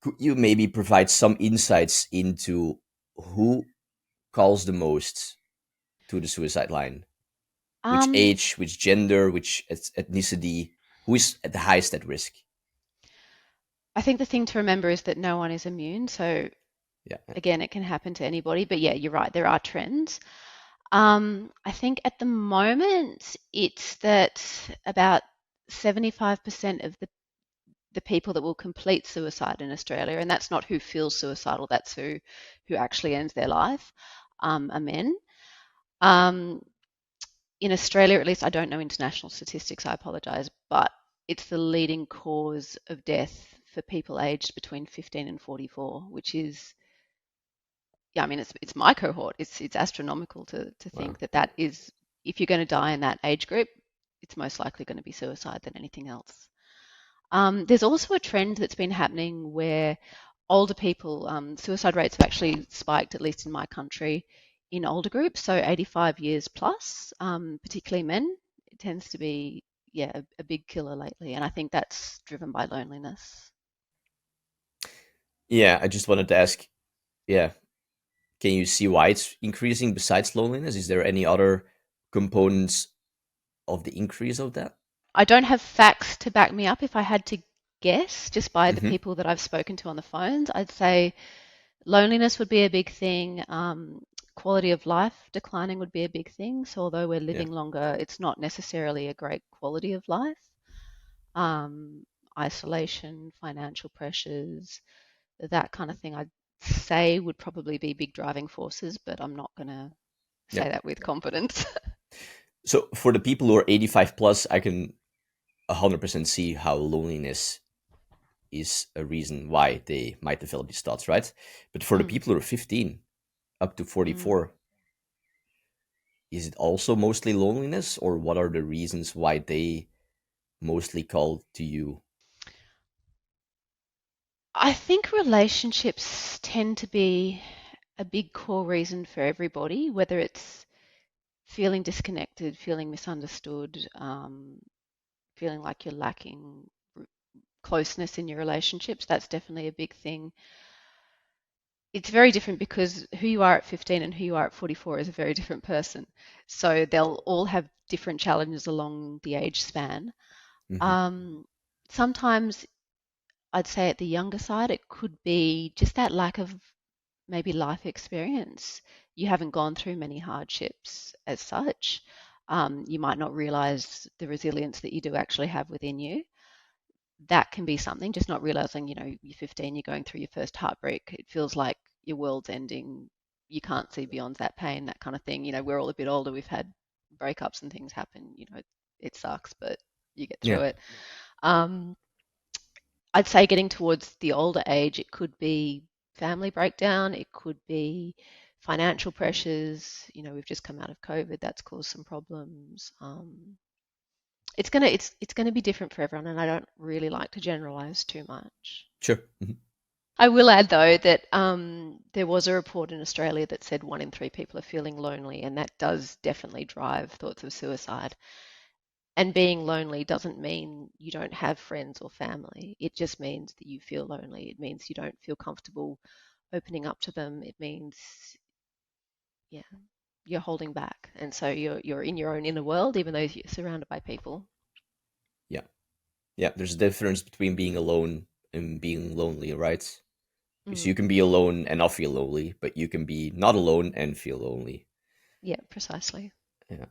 Could you maybe provide some insights into who calls the most to the suicide line? Which Um, age, which gender, which ethnicity? Who is at the highest at risk? I think the thing to remember is that no one is immune. So Yeah, again, it can happen to anybody. But yeah, you're right. There are trends. I think at the moment it's that about 75% of the people that will complete suicide in Australia, and that's not who feels suicidal, that's who actually ends their life, are men. Um, in Australia, at least, I don't know international statistics, I apologise, but it's the leading cause of death for people aged between 15 and 44, which is, yeah, I mean, it's my cohort. It's astronomical to wow. think that that is, if you're going to die in that age group, it's most likely going to be suicide than anything else. There's also a trend that's been happening where older people, suicide rates have actually spiked, at least in my country, in older groups. So 85 years plus, particularly men, it tends to be, yeah, a big killer lately. And I think that's driven by loneliness. Yeah, I just wanted to ask. Yeah, can you see why it's increasing besides loneliness? Is there any other components of the increase of that? I don't have facts to back me up. If I had to guess, just by the Hmm. people that I've spoken to on the phones, I'd say loneliness would be a big thing. Quality of life declining would be a big thing. So although we're Yeah, living longer, it's not necessarily a great quality of life. Um, Isolation, financial pressures, that kind of thing, I'd say would probably be big driving forces, but I'm not going to yeah. say that with confidence. So for the people who are 85 plus, I can 100% see how loneliness is a reason why they might develop these thoughts, right? But for the Mm, people who are 15 up to mm. 44, is it also mostly loneliness, or what are the reasons why they mostly call to you? I think relationships tend to be a big core reason for everybody, whether it's feeling disconnected, feeling misunderstood, feeling like you're lacking closeness in your relationships. That's definitely a big thing. It's very different because who you are at 15 and who you are at 44 is a very different person. So they'll all have different challenges along the age span. Hmm. Um, Sometimes I'd say at the younger side, it could be just that lack of maybe life experience. You haven't gone through many hardships as such. You might not realize the resilience that you do actually have within you. That can be something, just not realizing, you're 15, you're going through your first heartbreak. It feels like your world's ending. You can't see beyond that pain, that kind of thing. We're all a bit older. We've had breakups and things happen. It sucks, but you get Yeah, through it. Um, I'd say getting towards the older age, it could be family breakdown, it could be financial pressures. We've just come out of COVID, that's caused some problems. It's gonna be different for everyone, and I don't really like to generalize too much. sure. Hmm. I will add though that there was a report in Australia that said 1 in 3 people are feeling lonely, and that does definitely drive thoughts of suicide. And being lonely doesn't mean you don't have friends or family. It just means that you feel lonely. It means you don't feel comfortable opening up to them. It means, yeah, you're holding back. And so you're in your own inner world, even though you're surrounded by people. Yeah, yeah. There's a difference between being alone and being lonely, right? Because you Mm, can be alone and not feel lonely, but you can be not alone and feel lonely. yeah, precisely. Yeah.